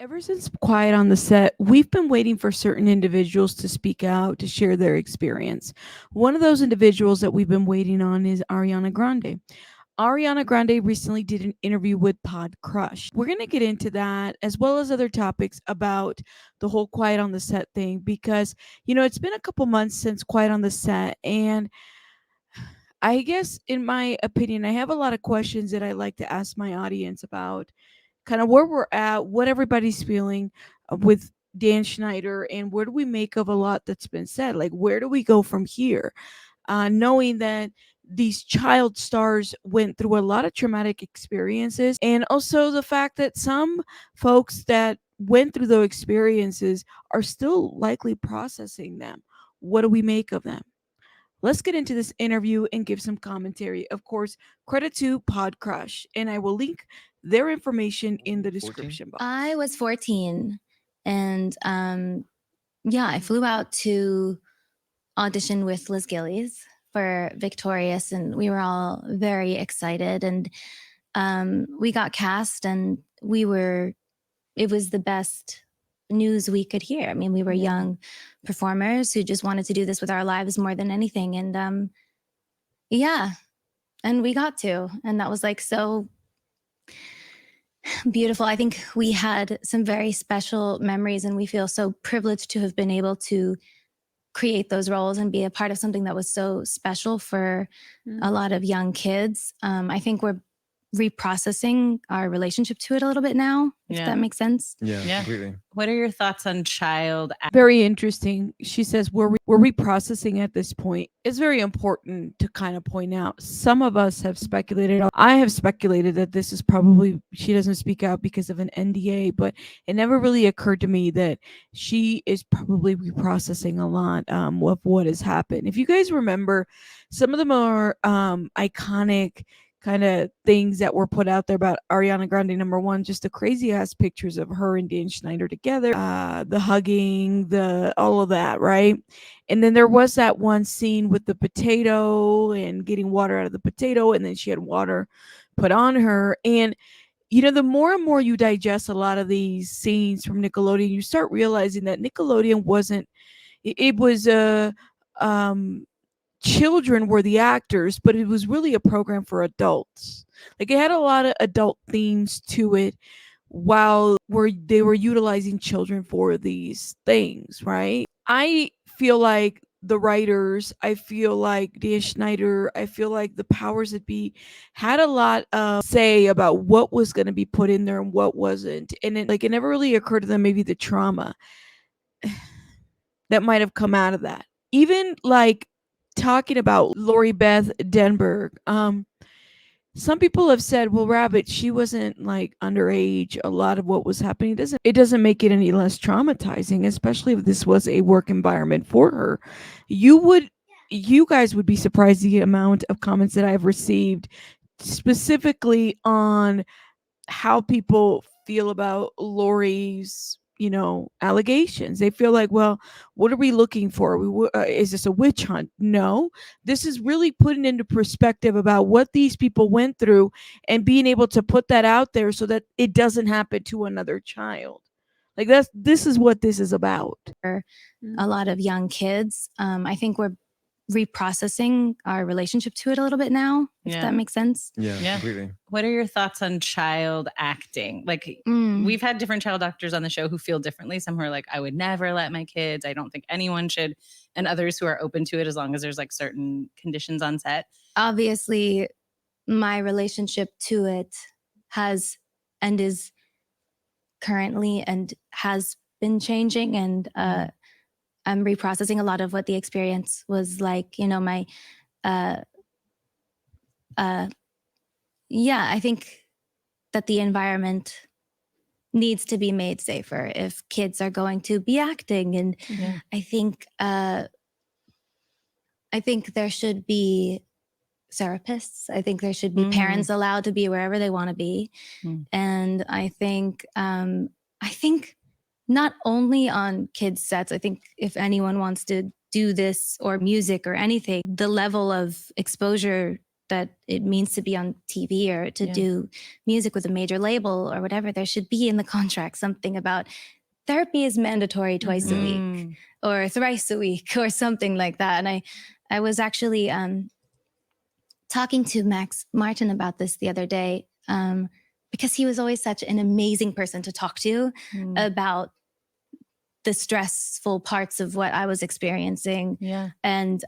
Ever since Quiet on the Set, we've been waiting for certain individuals to speak out, to share their experience. One of those individuals that we've been waiting on is Ariana Grande. Ariana Grande recently did an interview with Pod Crush. We're going to get into that as well as other topics about the whole Quiet on the Set thing because, it's been a couple months since Quiet on the Set. And I guess, in my opinion, I have a lot of questions that I like to ask my audience about kind of where we're at, what everybody's feeling with Dan Schneider, and where do we make of a lot that's been said? Like, where do we go from here? Knowing that these child stars went through a lot of traumatic experiences, and also the fact that some folks that went through those experiences are still likely processing them. What do we make of them? Let's get into this interview and give some commentary. Of course, credit to Pod Crush, and I will link their information in the 14? description box. I was 14 and yeah, I flew out to audition with Liz Gillies for Victorious, and we were all very excited. And we got cast, and it was the best news we could hear. I mean, we were young performers who just wanted to do this with our lives more than anything. And yeah, and we got to, and that was like so beautiful. I think we had some very special memories, and we feel so privileged to have been able to create those roles and be a part of something that was so special for a lot of young kids. I think we're reprocessing our relationship to it a little bit now, if that makes sense. Yeah, completely. What are your thoughts on child Very interesting. She says we're reprocessing at this point. It's very important to kind of point out. Some of us have speculated. I have speculated that this is probably she doesn't speak out because of an NDA, but it never really occurred to me that she is probably reprocessing a lot of what has happened. If you guys remember, some of the more iconic kind of things that were put out there about Ariana Grande. Number one, just the crazy ass pictures of her and Dan Schneider together, the hugging, all of that, right? And then there was that one scene with the potato and getting water out of the potato, and then she had water put on her. And the more and more you digest a lot of these scenes from Nickelodeon, you start realizing that Nickelodeon wasn't. It was children were the actors, but it was really a program for adults. Like, it had a lot of adult themes to it while they were utilizing children for these things, right? I feel like the writers, I feel like Dan Schneider, I feel like the powers that be had a lot of say about what was going to be put in there and what wasn't. And it never really occurred to them maybe the trauma that might have come out of that. Even like talking about Lori Beth Denberg, some people have said, well, Rabbit, she wasn't like underage. A lot of what was happening doesn't make it any less traumatizing, especially if this was a work environment for her. You guys would be surprised the amount of comments that I've received specifically on how people feel about Lori's allegations. They feel like, well, what are we looking for? Is this a witch hunt? No, this is really putting into perspective about what these people went through and being able to put that out there so that it doesn't happen to another child. Like, this is what this is about. A lot of young kids. I think we're reprocessing our relationship to it a little bit now, if that makes sense. Yeah, completely. What are your thoughts on child acting? Like, we've had different child actors on the show who feel differently. Some who are like, I would never let my kids. I don't think anyone should. And others who are open to it as long as there's like certain conditions on set. Obviously, my relationship to it has and is currently and has been changing, and I'm reprocessing a lot of what the experience was like. My I think that the environment needs to be made safer if kids are going to be acting. And I think there should be therapists. I think there should be parents allowed to be wherever they want to be. And I think not only on kids sets, I think if anyone wants to do this or music or anything, the level of exposure that it means to be on TV or to do music with a major label or whatever, there should be in the contract something about therapy is mandatory twice a week or thrice a week or something like that. And I was actually talking to Max Martin about this the other day because he was always such an amazing person to talk to about the stressful parts of what I was experiencing. Yeah. And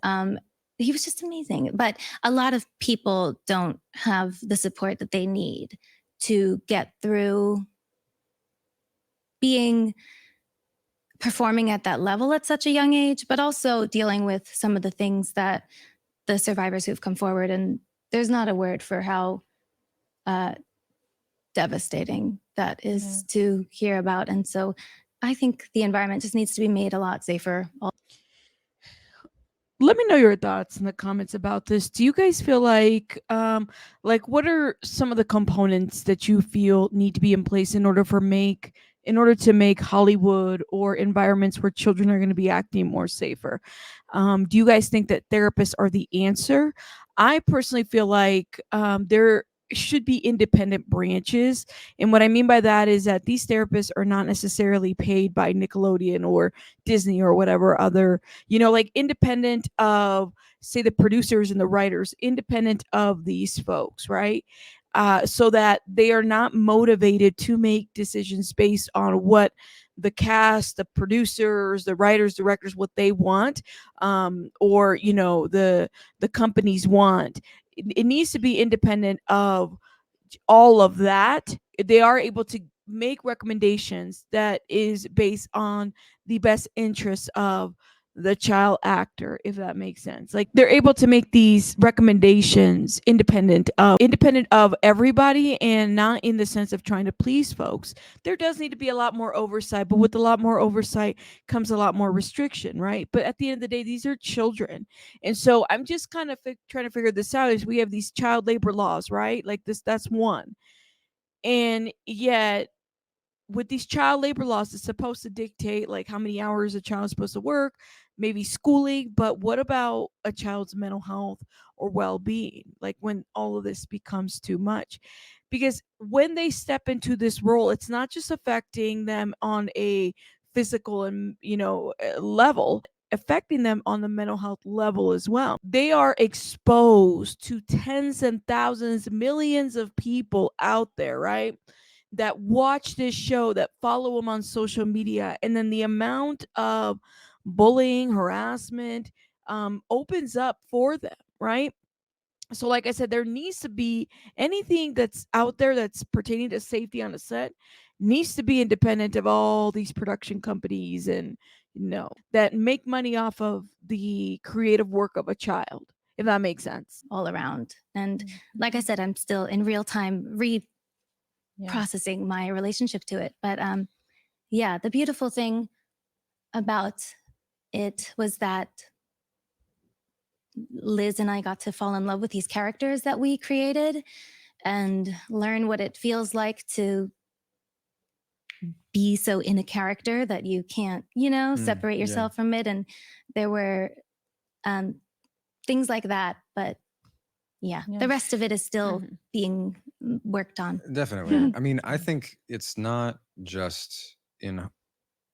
he was just amazing. But a lot of people don't have the support that they need to get through performing at that level at such a young age, but also dealing with some of the things that the survivors who've come forward. And there's not a word for how devastating that is to hear about. And so I think the environment just needs to be made a lot safer. Let me know your thoughts in the comments about this. Do you guys feel like what are some of the components that you feel need to be in place in order to make Hollywood or environments where children are going to be acting more safer? Do you guys think that therapists are the answer? I personally feel like there should be independent branches. And what I mean by that is that these therapists are not necessarily paid by Nickelodeon or Disney or whatever other, like independent of, say, the producers and the writers, independent of these folks, right? So that they are not motivated to make decisions based on what the cast, the producers, the writers, directors, what they want, or the companies want. It needs to be independent of all of that. They are able to make recommendations that is based on the best interests of the child actor, if that makes sense. Like they're able to make these recommendations independent of everybody, and not in the sense of trying to please folks. There does need to be a lot more oversight, but with a lot more oversight comes a lot more restriction, right? But at the end of the day, these are children. And so I'm just kind of trying to figure this out. Is we have these child labor laws, right? Like that's one. And yet with these child labor laws, it's supposed to dictate like how many hours a child is supposed to work, maybe schooling, but what about a child's mental health or well-being? Like when all of this becomes too much, because when they step into this role, it's not just affecting them on a physical and level, affecting them on the mental health level as well. They are exposed to tens and thousands, millions of people out there, right? That watch this show, that follow them on social media, and then the amount of bullying, harassment opens up for them, right? So like I said, there needs to be anything that's out there that's pertaining to safety on a set needs to be independent of all these production companies and that make money off of the creative work of a child, if that makes sense. All around. And like I said, I'm still in real time processing my relationship to it. But the beautiful thing about it was that Liz and I got to fall in love with these characters that we created and learn what it feels like to be so in a character that you can't, separate yourself from it. And there were things like that, but the rest of it is still being worked on. Definitely. I mean, I think it's not just in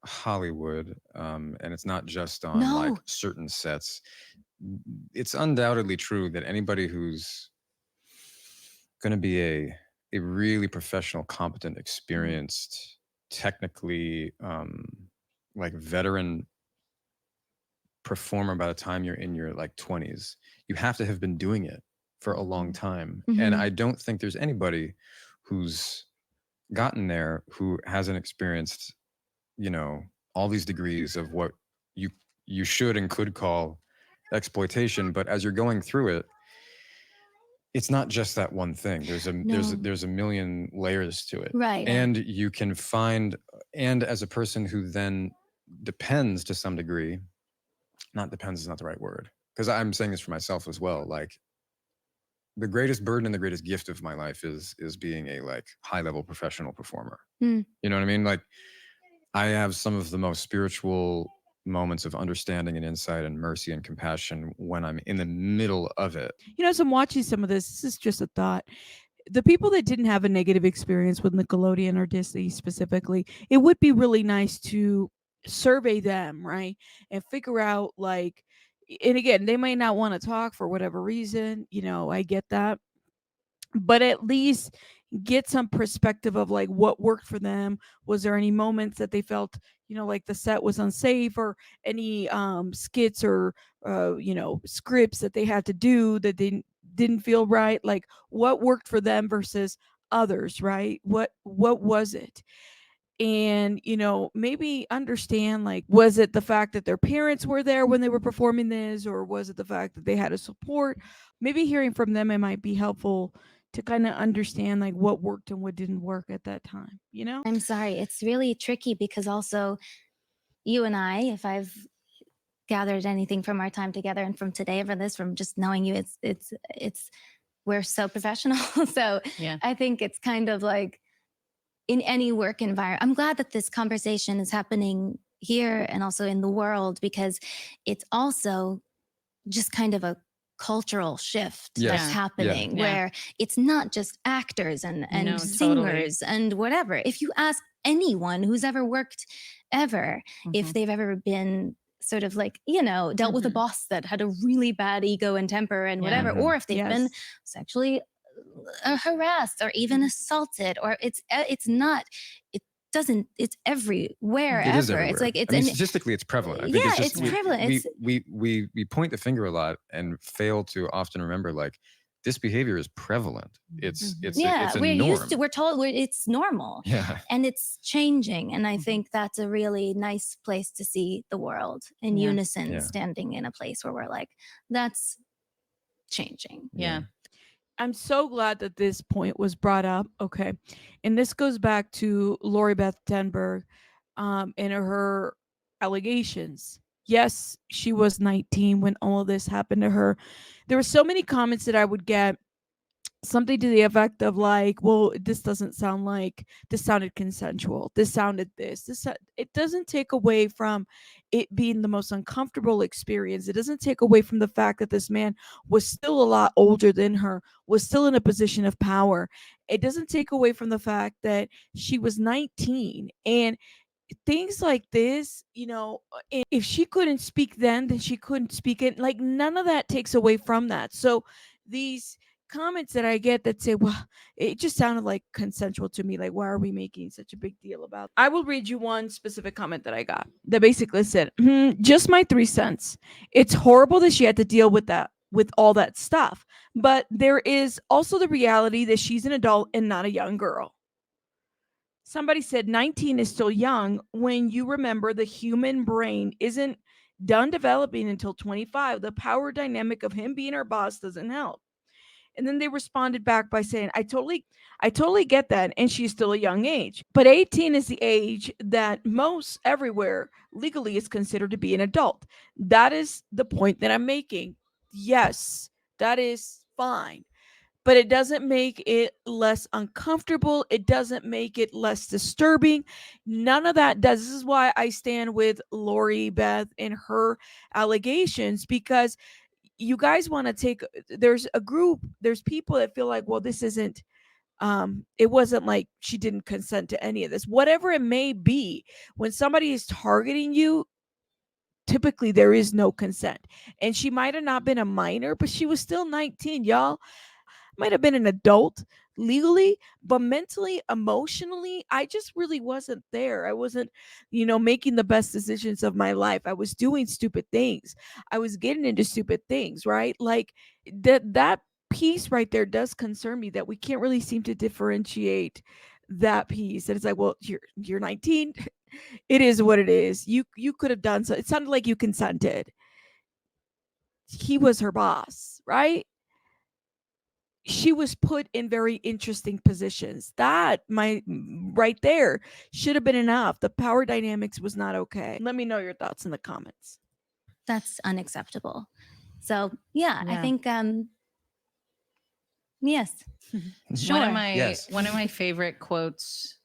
Hollywood, and it's not just on like certain sets. It's undoubtedly true that anybody who's going to be a really professional, competent, experienced, technically like veteran performer by the time you're in your like 20s, you have to have been doing it for a long time. And I don't think there's anybody who's gotten there who hasn't experienced, all these degrees of what you should and could call exploitation. But as you're going through it, it's not just that one thing. There's a million layers to it. Right. And you can find, and as a person who then depends to some degree, not depends is not the right word, because I'm saying this for myself as well. Like the greatest burden and the greatest gift of my life is being a like high level professional performer. You know what I mean? Like I have some of the most spiritual moments of understanding and insight and mercy and compassion when I'm in the middle of it. As I'm watching some of this is just a thought. The people that didn't have a negative experience with Nickelodeon or Disney specifically, it would be really nice to survey them, right? And figure out, like, and again, they might not want to talk for whatever reason, I get that. But at least get some perspective of like what worked for them. Was there any moments that they felt, like the set was unsafe, or any skits or scripts that they had to do that didn't feel right? Like, what worked for them versus others, right? What was it? And maybe understand, like, was it the fact that their parents were there when they were performing this, or was it the fact that they had a support? Maybe hearing from them, it might be helpful to kind of understand like what worked and what didn't work at that time. I'm sorry, it's really tricky because also you and I, if I've gathered anything from our time together and from today, from just knowing you, it's we're so professional. So Yeah. I think it's kind of like in any work environment. I'm glad that this conversation is happening here and also in the world, because it's also just kind of a cultural shift Yes. that's happening where it's not just actors and No, singers totally. and whatever. If you ask anyone who's ever worked ever, if they've ever been sort of like, dealt with a boss that had a really bad ego and temper and whatever, or if they've been sexually harassed or even assaulted, or it's not, it doesn't, it's everywhere. It is everywhere. It's like, it's statistically, it's prevalent. I think yeah, it's prevalent. We point the finger a lot and fail to often remember, like, this behavior is prevalent. It's a we're norm. used to, we're told it's normal. Yeah. And it's changing. And I think that's a really nice place to see the world in unison, standing in a place where we're like, that's changing. Yeah. I'm so glad that this point was brought up. Okay. And this goes back to Lori Beth Denberg and her allegations. Yes, she was 19 when all of this happened to her. There were so many comments that I would get, something to the effect of like, well, this doesn't sound like, this sounded consensual, this sounded this. It doesn't take away from it being the most uncomfortable experience. It doesn't take away from the fact that this man was still a lot older than her, was still in a position of power. It doesn't take away from the fact that she was 19, and things like this, if she couldn't speak then she couldn't speak it. Like, none of that takes away from that. So these comments that I get that say, well, it just sounded like consensual to me, like, why are we making such a big deal about it? I will read you one specific comment that I got that basically said, just my 3 cents. It's horrible that she had to deal with that, with all that stuff, but there is also the reality that she's an adult and not a young girl. Somebody said 19 is still young when you remember the human brain isn't done developing until 25. The power dynamic of him being her boss doesn't help. And then they responded back by saying, I totally get that. And she's still a young age. But 18 is the age that most everywhere legally is considered to be an adult. That is the point that I'm making. Yes, that is fine. But it doesn't make it less uncomfortable. It doesn't make it less disturbing. None of that does. This is why I stand with Lori Beth and her allegations, because you guys want to take, there's people that feel like, well, this isn't, it wasn't like she didn't consent to any of this. Whatever it may be, when somebody is targeting you, typically there is no consent. And she might have not been a minor, but she was still 19, y'all. Might have been an adult legally, but mentally, emotionally, I just really wasn't there. I wasn't, making the best decisions of my life. I was doing stupid things. I was getting into stupid things, right? Like that piece right there does concern me, that we can't really seem to differentiate that piece. And it's like, well, you're 19. It is what it is. You could have done so. It sounded like you consented. He was her boss, right? She was put in very interesting positions. That right there should have been enough. The power dynamics was not okay. Let me know your thoughts in the comments. That's unacceptable. So I think yes. Sure. One of my favorite quotes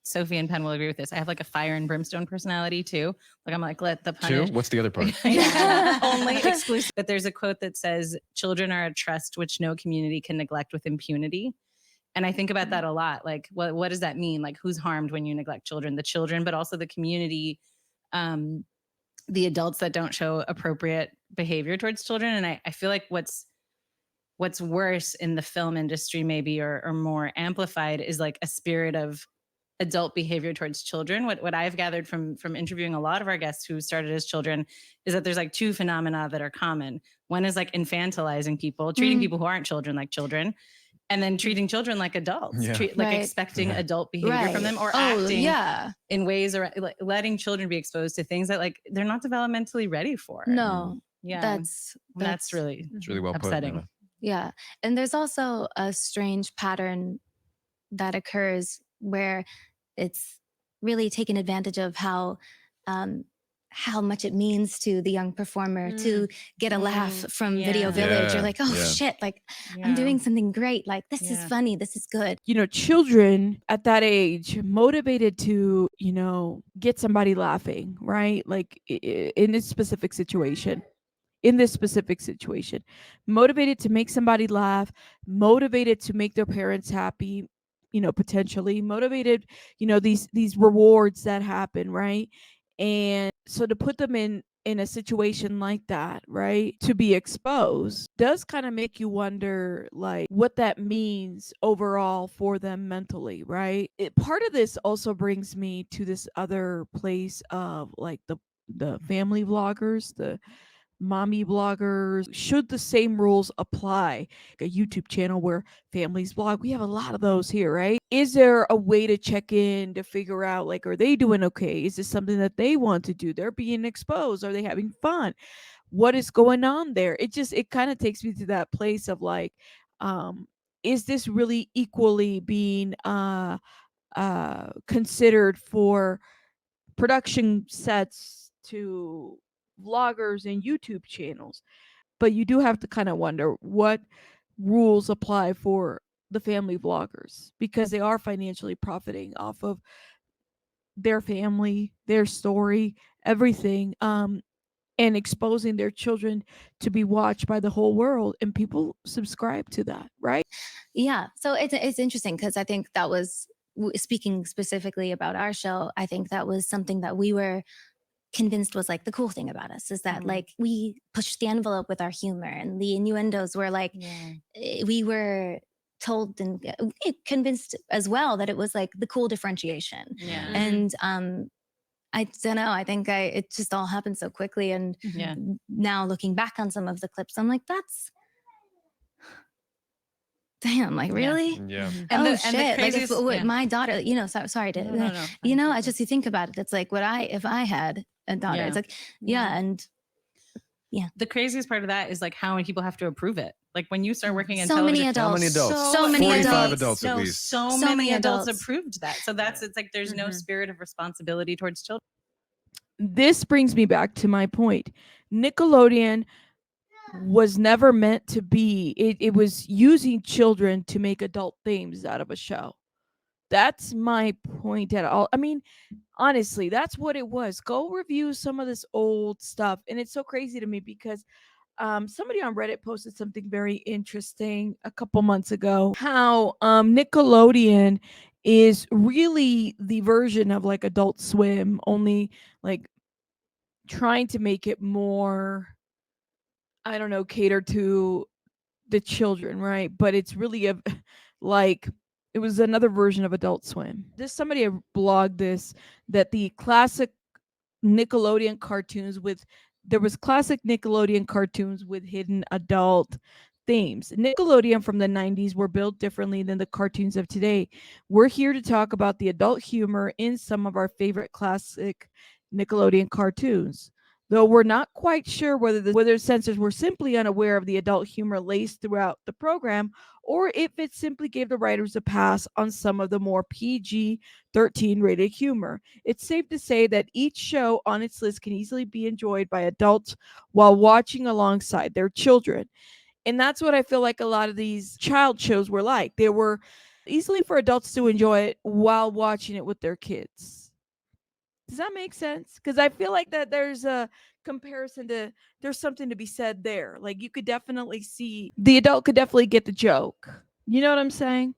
Sophie and Penn will agree with this. I have like a fire and brimstone personality too. Like I'm like, let the Two? punish. What's the other part? Only exclusive. But there's a quote that says, "Children are a trust which no community can neglect with impunity." And I think about that a lot. Like, what does that mean? Like, who's harmed when you neglect children? The children, but also the community, the adults that don't show appropriate behavior towards children. And I feel like what's worse in the film industry maybe, or more amplified, is like a spirit of adult behavior towards children. What I've gathered from interviewing a lot of our guests who started as children is that there's like two phenomena that are common. One is like infantilizing people, treating people who aren't children like children, and then treating children like adults, like expecting adult behavior from them, or acting in ways, or like letting children be exposed to things that like they're not developmentally ready for. No, that's really well upsetting. Put, yeah. And there's also a strange pattern that occurs where it's really taken advantage of how much it means to the young performer to get a laugh from Video Village. You're like, oh shit, like I'm doing something great. Like this is funny. This is good. You know, children at that age motivated to, you know, get somebody laughing, right? Like in this specific situation, motivated to make somebody laugh, motivated to make their parents happy, you know, potentially motivated, you know, these rewards that happen, right? And so to put them in a situation like that, right, to be exposed, does kind of make you wonder like what that means overall for them mentally, right? Part of this also brings me to this other place of like the family vloggers, the mommy bloggers. Should the same rules apply? A YouTube channel where families vlog, we have a lot of those here, right? Is there a way to check in to figure out, like, are they doing okay? Is this something that they want to do? They're being exposed. Are they having fun? What is going on there? It kind of takes me to that place of like, is this really equally being considered for production sets to vloggers and YouTube channels? But you do have to kind of wonder what rules apply for the family vloggers, because they are financially profiting off of their family, their story, everything, and exposing their children to be watched by the whole world, and people subscribe to that, right? Yeah. So it's interesting because I think that was, speaking specifically about our show, I think that was something that we were convinced was like the cool thing about us, is that like we pushed the envelope with our humor, and the innuendos were like, we were told and convinced as well that it was like the cool differentiation. And I don't know, I think it just all happened so quickly. And now looking back on some of the clips, I'm like, that's damn, like really? And shit, like if my daughter, you know, sorry to, you know, I just, you think about it, it's like if I had a daughter, it's like, and the craziest part of that is like how many people have to approve it. Like when you start working in so television, many adults, how many adults? so many 45 adults at least. So many adults approved that. So it's like there's no spirit of responsibility towards children. This brings me back to my point. Nickelodeon was never meant to be, it was using children to make adult themes out of a show. That's my point at all. I mean, honestly, that's what it was. Go review some of this old stuff. And it's so crazy to me because somebody on Reddit posted something very interesting a couple months ago, how Nickelodeon is really the version of like Adult Swim, only like trying to make it more, I don't know, cater to the children, right? But it's really like, it was another version of Adult Swim. Somebody blogged this, that the classic Nickelodeon cartoons there was classic Nickelodeon cartoons with hidden adult themes. Nickelodeon from the 90s were built differently than the cartoons of today. We're here to talk about the adult humor in some of our favorite classic Nickelodeon cartoons. Though we're not quite sure whether censors were simply unaware of the adult humor laced throughout the program, or if it simply gave the writers a pass on some of the more PG-13 rated humor. It's safe to say that each show on its list can easily be enjoyed by adults while watching alongside their children. And that's what I feel like a lot of these child shows were like. They were easily for adults to enjoy it while watching it with their kids. Does that make sense? Because I feel like that there's a comparison to, there's something to be said there. Like you could definitely see the adult could definitely get the joke. You know what I'm saying?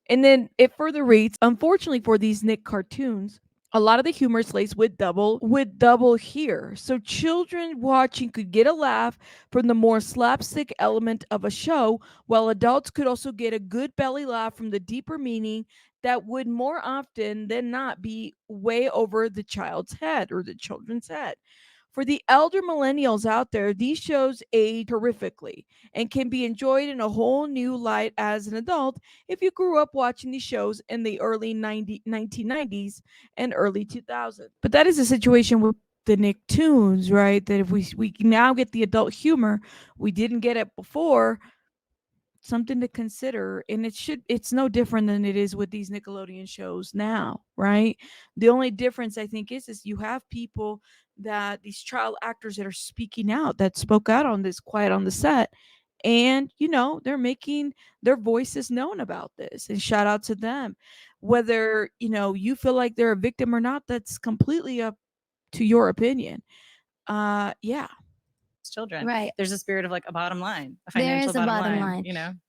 And then it further reads, unfortunately for these Nick cartoons, a lot of the humor is laced with double here. So children watching could get a laugh from the more slapstick element of a show, while adults could also get a good belly laugh from the deeper meaning that would more often than not be way over the child's head or the children's head. For the elder millennials out there, these shows age horrifically and can be enjoyed in a whole new light as an adult if you grew up watching these shows in the early 1990s and early 2000s. But that is a situation with the Nicktoons, right? That if we now get the adult humor, we didn't get it before, something to consider. And it's no different than it is with these Nickelodeon shows now, right? The only difference I think is you have people, that these child actors that are speaking out, that spoke out on this quiet on the set, and they're making their voices known about this, and shout out to them. Whether you feel like they're a victim or not, that's completely up to your opinion. Yeah. Children, Right. there's a spirit of like a bottom line, a There financial is a bottom line.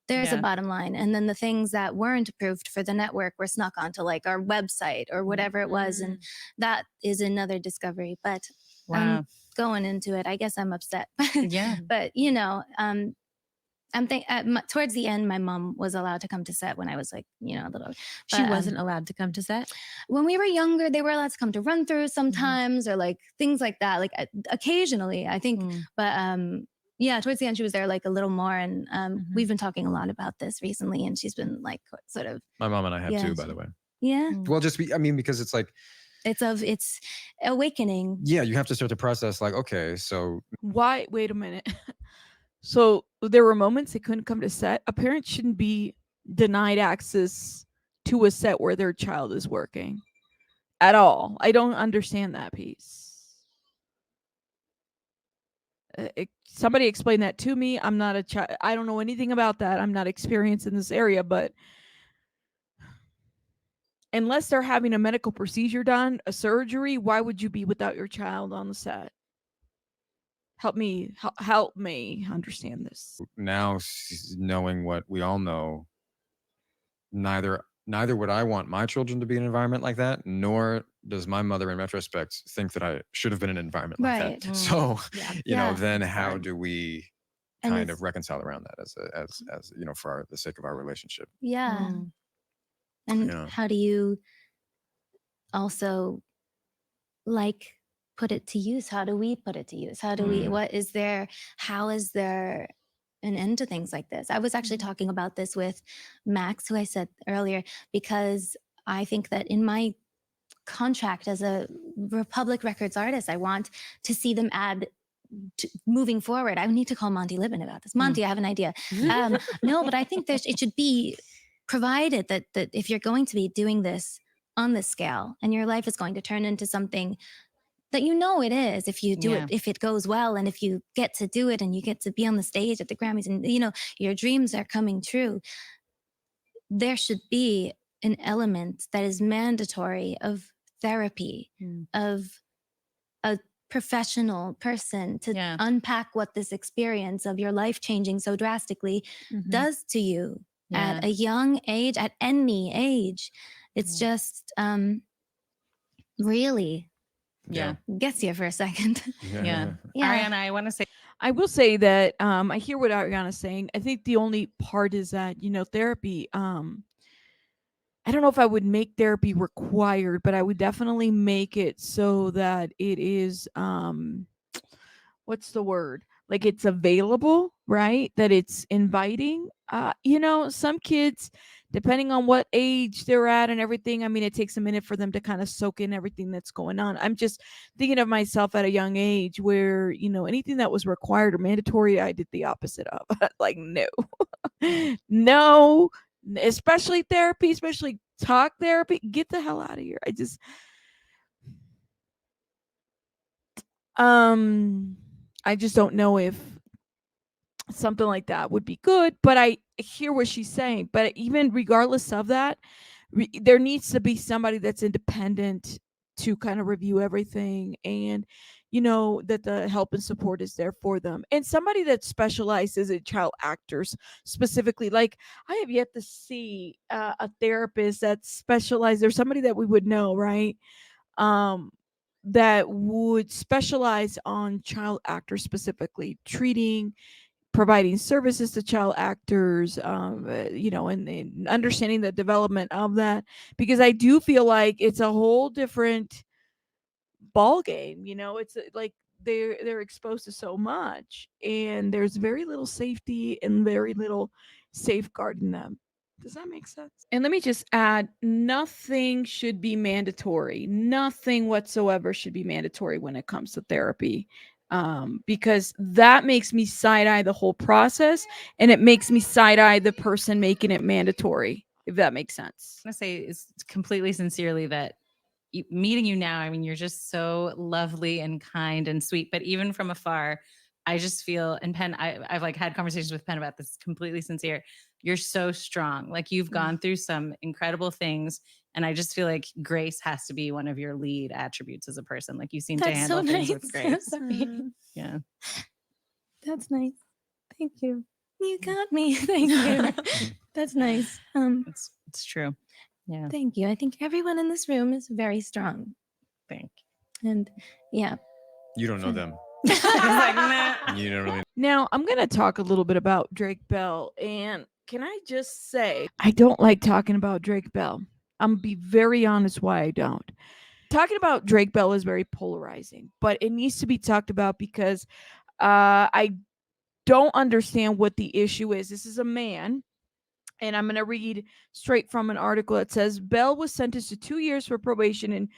There's Yeah. a bottom line. And then the things that weren't approved for the network were snuck onto like our website or whatever it was. And that is another discovery. But Wow. going into it, I guess I'm upset. Yeah. But I'm towards the end, my mom was allowed to come to set when I was like, a little. She wasn't allowed to come to set? When we were younger, they were allowed to come to run through sometimes, or like things like that, like occasionally, I think. But yeah, towards the end, she was there like a little more. And we've been talking a lot about this recently, and she's been like sort of. My mom and I have too, by the way. Yeah. Well, because it's like. It's awakening. Yeah, you have to start to process like, okay, so. Why? Wait a minute. So there were moments they couldn't come to set. A parent shouldn't be denied access to a set where their child is working at all. I don't understand that piece. Somebody explain that to me. I'm not a child. I don't know anything about that. I'm not experienced in this area, but unless they're having a medical procedure done, a surgery, why would you be without your child on the set? Help me understand this. Now, knowing what we all know, neither would I want my children to be in an environment like that, nor does my mother, in retrospect, think that I should have been in an environment like that. So, then how do we kind of reconcile around that as for the sake of our relationship? Yeah. And how do you also put it to use? How do we put it to use? How do we, how is there an end to things like this? I was actually talking about this with Max, who I said earlier, because I think that in my contract as a Republic Records artist, I want to see them add moving forward. I need to call Monty Libin about this. Monty, I have an idea. No, but I think it should be provided that if you're going to be doing this on this scale and your life is going to turn into something that it is, if you do it, if it goes well, and if you get to do it and you get to be on the stage at the Grammys, and your dreams are coming true, there should be an element that is mandatory of therapy, of a professional person to unpack what this experience of your life changing so drastically does to you at a young age, at any age. It's just really gets you for a second. Ariana, I will say that I hear what Ariana's saying. I think the only part is that therapy, I don't know if I would make therapy required, but I would definitely make it so that it is what's the word, like it's available, right? That it's inviting. Some kids, depending on what age they're at and everything, I mean, it takes a minute for them to kind of soak in everything that's going on. I'm just thinking of myself at a young age where, anything that was required or mandatory, I did the opposite of. Like, no, especially therapy, especially talk therapy. Get the hell out of here. I just don't know if something like that would be good. But I hear what she's saying. But even regardless of that, there needs to be somebody that's independent to kind of review everything, and that the help and support is there for them, and somebody that specializes in child actors specifically. Like, I have yet to see a therapist that specializes, or somebody that we would know, right, that would specialize on child actors, specifically treating, providing services to child actors, and understanding the development of that, because I do feel like it's a whole different ball game. It's like they're exposed to so much, and there's very little safety and very little safeguarding them. Does that make sense? And let me just add, nothing should be mandatory. Nothing whatsoever should be mandatory when it comes to therapy. Because that makes me side eye the whole process, and it makes me side eye the person making it mandatory, if that makes sense. I want to say is completely sincerely that meeting you now, I mean, you're just so lovely and kind and sweet. But even from afar, I just feel, and Penn, I've like had conversations with Penn about this, completely sincere. You're so strong. Like, you've gone through some incredible things. And I just feel like grace has to be one of your lead attributes as a person. Like, you seem to handle things with grace. Yeah. That's nice. Thank you. You got me. Thank you. That's nice. It's true. Yeah. Thank you. I think everyone in this room is very strong. Thank you. And yeah. You don't know them. Like, nah. You don't really. Now, I'm going to talk a little bit about Drake Bell. And can I just say, I don't like talking about Drake Bell. I'm going to be very honest why I don't. Talking about Drake Bell is very polarizing, but it needs to be talked about because I don't understand what the issue is. This is a man, and I'm going to read straight from an article that says Bell was sentenced to 2 years for probation in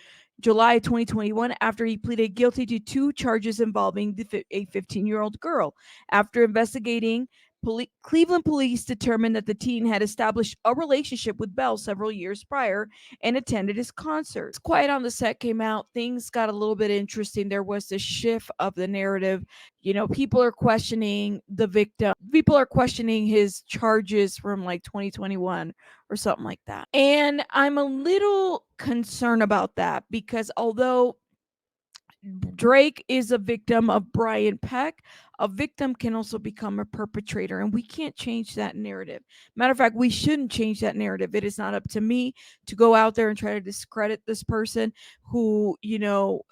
July 2021 after he pleaded guilty to 2 charges involving a 15-year-old girl. After investigating, Cleveland police determined that the teen had established a relationship with Bell several years prior and attended his concert. Quiet on the Set came out. Things got a little bit interesting. There was this shift of the narrative. People are questioning the victim. People are questioning his charges from like 2021 or something like that. And I'm a little concerned about that, because although Drake is a victim of Brian Peck, a victim can also become a perpetrator, and we can't change that narrative. Matter of fact, we shouldn't change that narrative. It is not up to me to go out there and try to discredit this person who,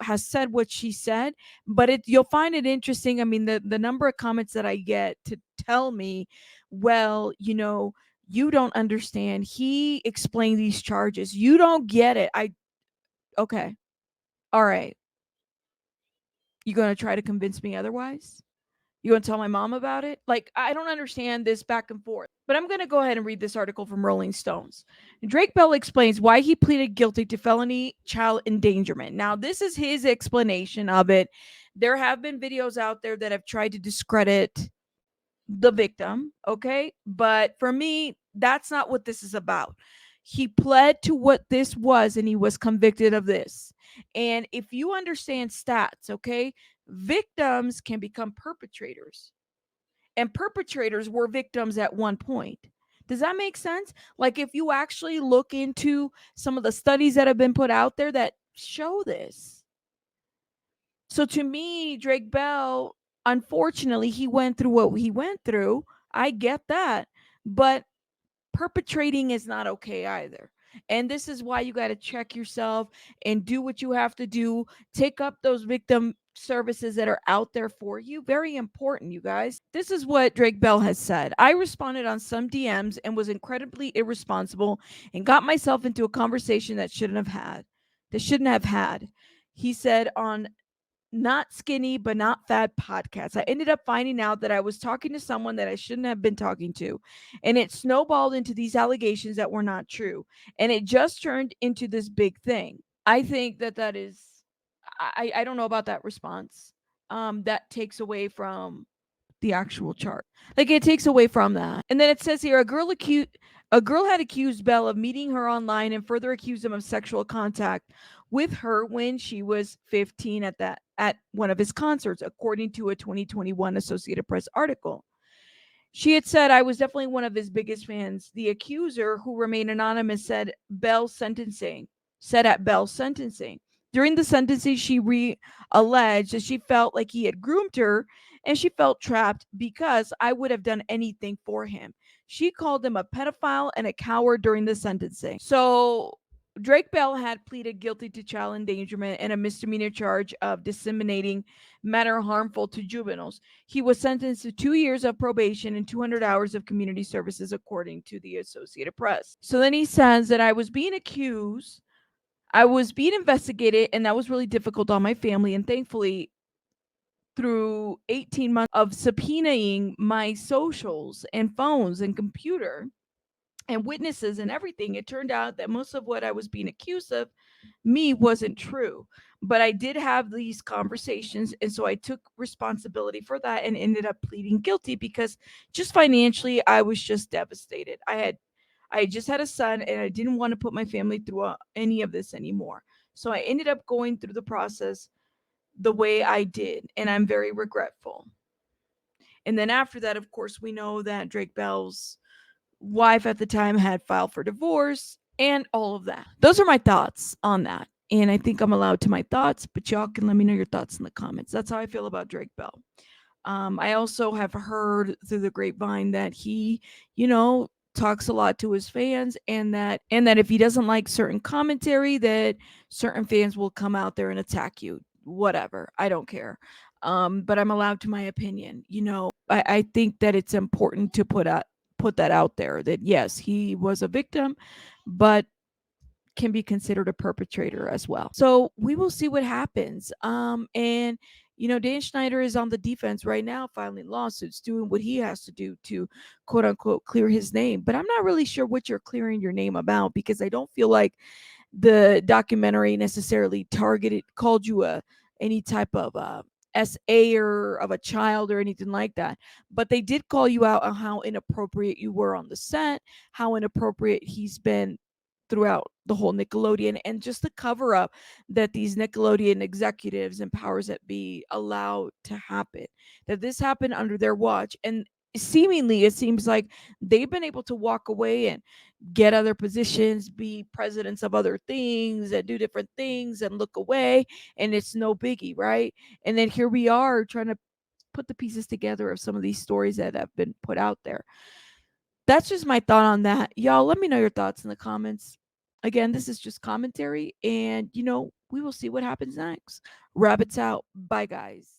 has said what she said. But you'll find it interesting. I mean, the number of comments that I get to tell me, well, you don't understand. He explained these charges. You don't get it. Okay. All right. You going to try to convince me otherwise? You going to tell my mom about it? Like, I don't understand this back and forth. But I'm going to go ahead and read this article from Rolling Stones. Drake Bell explains why he pleaded guilty to felony child endangerment. Now, this is his explanation of it. There have been videos out there that have tried to discredit the victim, okay? But for me, that's not what this is about. He pled to what this was, and he was convicted of this. And if you understand stats, okay, victims can become perpetrators, and perpetrators were victims at one point. Does that make sense? Like, if you actually look into some of the studies that have been put out there that show this. So to me, Drake Bell, unfortunately, he went through what he went through. I get that. But perpetrating is not okay either. And this is why you got to check yourself and do what you have to do. Take up those victim services that are out there for you. Very important, you guys. This is what Drake Bell has said. I responded on some DMs and was incredibly irresponsible and got myself into a conversation that shouldn't have had. He said on Not Skinny But Not Fat podcast, I ended up finding out that I was talking to someone that I shouldn't have been talking to, and it snowballed into these allegations that were not true, and it just turned into this big thing. I think that is, I don't know about that response. That takes away from the actual chart. Like, it takes away from that. And then it says here, a girl had accused Bell of meeting her online and further accused him of sexual contact with her when she was 15 at one of his concerts, according to a 2021 Associated Press article. She had said, I was definitely one of his biggest fans. The accuser, who remained anonymous, said at Bell's sentencing. During the sentencing, she alleged that she felt like he had groomed her and she felt trapped because I would have done anything for him. She called him a pedophile and a coward during the sentencing. So Drake Bell had pleaded guilty to child endangerment and a misdemeanor charge of disseminating matter harmful to juveniles. He was sentenced to 2 years of probation and 200 hours of community services, according to the Associated Press. So then he says that I was being accused, I was being investigated, and that was really difficult on my family. And thankfully, through 18 months of subpoenaing my socials and phones and computer and witnesses and everything, it turned out that most of what I was being accused of me wasn't true. But I did have these conversations, and so I took responsibility for that and ended up pleading guilty because just financially I was just devastated. I just had a son and I didn't want to put my family through any of this anymore. So I ended up going through the process the way I did, and I'm very regretful. And then after that, of course, we know that Drake Bell's wife at the time had filed for divorce and all of that. Those are my thoughts on that. And I think I'm allowed to my thoughts, but y'all can let me know your thoughts in the comments. That's how I feel about Drake Bell. I also have heard through the grapevine that he, talks a lot to his fans, and that if he doesn't like certain commentary, that certain fans will come out there and attack you. Whatever. I don't care. But I'm allowed to my opinion. I think that it's important to put that out there, that yes, he was a victim, but can be considered a perpetrator as well. So we will see what happens. And Dan Schneider is on the defense right now, filing lawsuits, doing what he has to do to quote unquote clear his name. But I'm not really sure what you're clearing your name about, because I don't feel like the documentary necessarily called you any type of SA or of a child or anything like that. But they did call you out on how inappropriate you were on the set, how inappropriate he's been throughout the whole Nickelodeon, and just the cover up that these Nickelodeon executives and powers that be allow to happen. That this happened under their watch, and seemingly it seems like they've been able to walk away and get other positions, be presidents of other things, and do different things and look away, and it's no biggie, right? And then here we are trying to put the pieces together of some of these stories that have been put out there. That's just my thought on that. Y'all, let me know your thoughts in the comments. Again, this is just commentary, and we will see what happens next. Rabbits out. Bye, guys.